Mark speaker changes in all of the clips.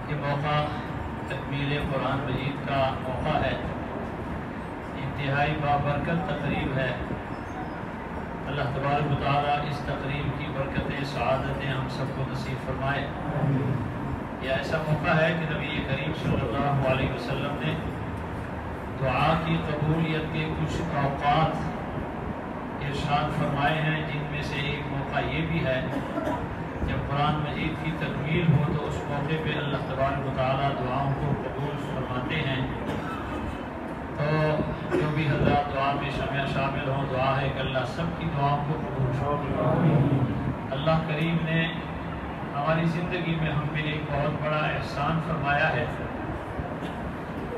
Speaker 1: یہ موقع تکمیل قرآن مجید کا موقع ہے، انتہائی بابرکت تقریب ہے۔ اللہ تبارک و تعالیٰ اس تقریب کی برکتیں سعادتیں ہم سب کو نصیب فرمائے۔ یہ ایسا موقع ہے کہ نبی کریم صلی اللہ علیہ وسلم نے دعا کی قبولیت کے کچھ اوقات ارشاد فرمائے ہیں، جن میں سے ایک موقع یہ بھی ہے جب قرآن مجید کی تکمیل ہو تو اس موقع پہ اللہ تبارک و تعالیٰ دعاؤں کو قبول فرماتے ہیں۔ تو جو بھی حضرات دعا میں شامل ہوں، دعا ہے کہ اللہ سب کی دعاؤں کو قبول فرمائے۔ اللہ کریم نے ہماری زندگی میں ہم پہ ایک بہت بڑا احسان فرمایا ہے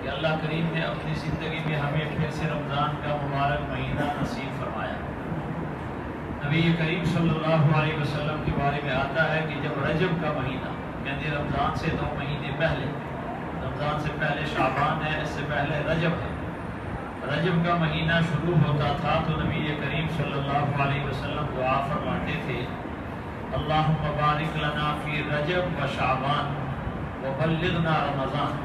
Speaker 1: کہ اللہ کریم نے اپنی زندگی میں ہمیں پھر سے رمضان کا مبارک مہینہ نصیب فرمایا۔ نبی کریم صلی اللہ علیہ وسلم کے بارے میں آتا ہے کہ جب رجب کا مہینہ، یعنی رمضان سے 2 مہینے پہلے، رمضان سے پہلے شعبان ہے، اس سے پہلے رجب ہے، رجب کا مہینہ شروع ہوتا تھا تو نبی کریم صلی اللہ علیہ وسلم دعا فرماتے تھے، اللہم بارک لنا فی رجب و شعبان وبلغنا رمضان۔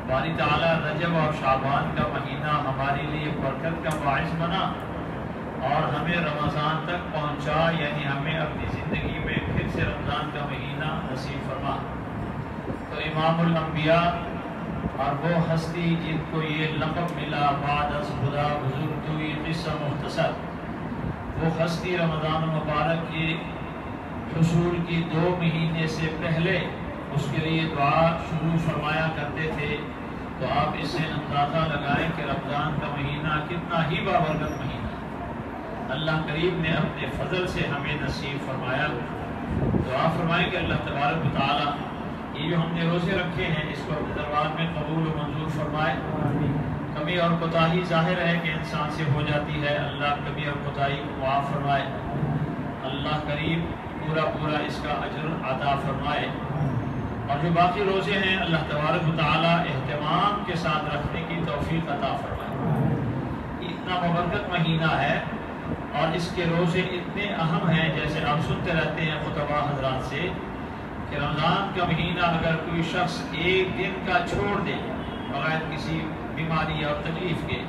Speaker 1: باری تعالیٰ رجب اور شعبان کا مہینہ ہمارے لیے برکت کا باعث بنا اور ہمیں رمضان تک پہنچا، یعنی ہمیں اپنی زندگی میں پھر سے رمضان کا مہینہ نصیب فرما۔ تو امام الانبیاء اور وہ ہستی جن کو یہ لقب ملا بعد از خدا بزرگ تو یہ قصہ مختصر، وہ ہستی رمضان مبارک کی حصول کی 2 مہینے سے پہلے اس کے لیے دعا شروع فرمایا کرتے تھے۔ تو آپ اس سے اندازہ لگائیں کہ رمضان کا مہینہ کتنا ہی بابرکت مہینہ اللہ کریم نے اپنے فضل سے ہمیں نصیب فرمایا۔ دعا فرمائیں کہ اللہ تبارک و تعالیٰ یہ جو ہم نے روزے رکھے ہیں اس کو اپنے دربار میں قبول و منظور فرمائے۔ کمی اور کوتاہی ظاہر ہے کہ انسان سے ہو جاتی ہے، اللہ کمی اور کوتاہی کو معاف فرمائے۔ اللہ کریم پورا اس کا اجر عطا فرمائے، اور جو باقی روزے ہیں اللہ تبارک و تعالیٰ اہتمام کے ساتھ رکھنے کی توفیق عطا فرمائے۔ اتنا مبارک مہینہ ہے اور اس کے روزے اتنے اہم ہیں، جیسے آپ سنتے رہتے ہیں خطبہ حضرات سے کہ رمضان کا مہینہ اگر کوئی شخص ایک دن کا چھوڑ دے بغیر کسی بیماری اور تکلیف کے،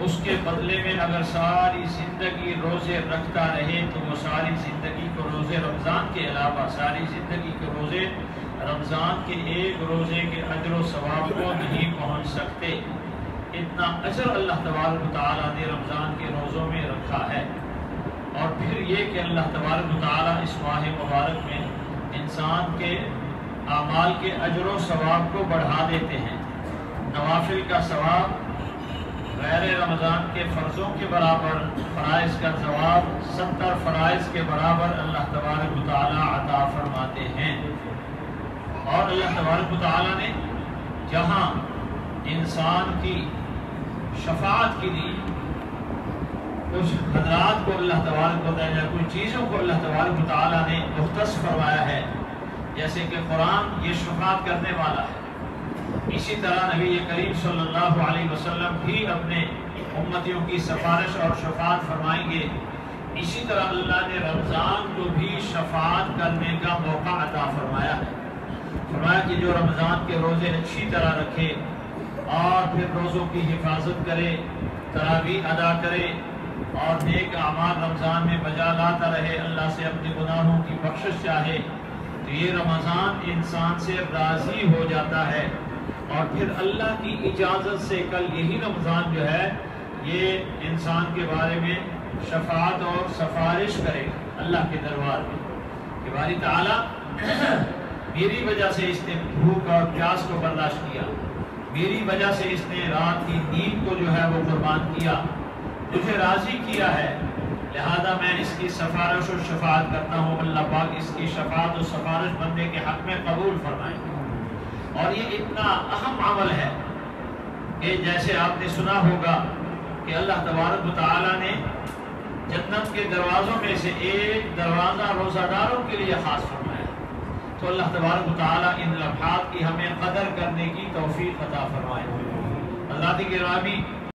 Speaker 1: اس کے بدلے میں اگر ساری زندگی روزے رکھتا رہے تو وہ ساری زندگی کو روزے رمضان کے علاوہ ساری زندگی کے روزے رمضان کے ایک روزے کے اجر و ثواب کو نہیں پہنچ سکتے۔ اتنا اجر اللہ تبارک و تعالیٰ نے رمضان کے روزوں میں رکھا ہے۔ اور پھر یہ کہ اللہ تبارک و تعالیٰ اس ماہ مبارک میں انسان کے اعمال کے اجر و ثواب کو بڑھا دیتے ہیں۔ نوافل کا ثواب غیر رمضان کے فرضوں کے برابر، فرائض کا ثواب 70 فرائض کے برابر اللہ تبارک و تعالیٰ عطا فرماتے ہیں۔ اور اللہ تبارک و تعالیٰ نے جہاں انسان کی شفاعت کے لیے کچھ حضرات کو اللہ تبارک و تعالیٰ کچھ چیزوں کو اللہ تبارک و تعالیٰ نے مختص فرمایا ہے، جیسے کہ قرآن یہ شفاعت کرنے والا ہے، اسی طرح نبی کریم صلی اللہ علیہ وسلم بھی اپنے امتیوں کی سفارش اور شفاعت فرمائیں گے۔ اسی طرح اللہ نے رمضان کو بھی شفاعت کرنے کا موقع عطا فرمایا ہے۔ فرمایا کہ جو رمضان کے روزے اچھی طرح رکھے اور پھر روزوں کی حفاظت کرے، تراویح ادا کرے اور نیک اعمال رمضان میں بجا لاتا رہے، اللہ سے اپنے گناہوں کی بخشش چاہے، تو یہ رمضان انسان سے راضی ہو جاتا ہے، اور پھر اللہ کی اجازت سے کل یہی رمضان جو ہے یہ انسان کے بارے میں شفاعت اور سفارش کرے اللہ کے دربار میں کہ باری تعالیٰ میری وجہ سے اس نے بھوک اور پیاس کو برداشت کیا، میری وجہ سے اس نے رات کی نیند کو جو ہے وہ قربان کیا، مجھے راضی کیا ہے، لہذا میں اس کی سفارش و شفاعت کرتا ہوں۔ اللہ پاک اس کی شفاعت و سفارش بندے کے حق میں قبول فرمائے۔ اور یہ اتنا اہم عمل ہے کہ جیسے آپ نے سنا ہوگا کہ اللہ تبارک و تعالیٰ نے جنت کے دروازوں میں سے ایک دروازہ روزہ داروں کے لیے خاص فرمایا، تو اللہ تبارک و تعالیٰ ان لمحات کی ہمیں قدر کرنے کی توفیق عطا فرمائے۔ حضرات گرامی،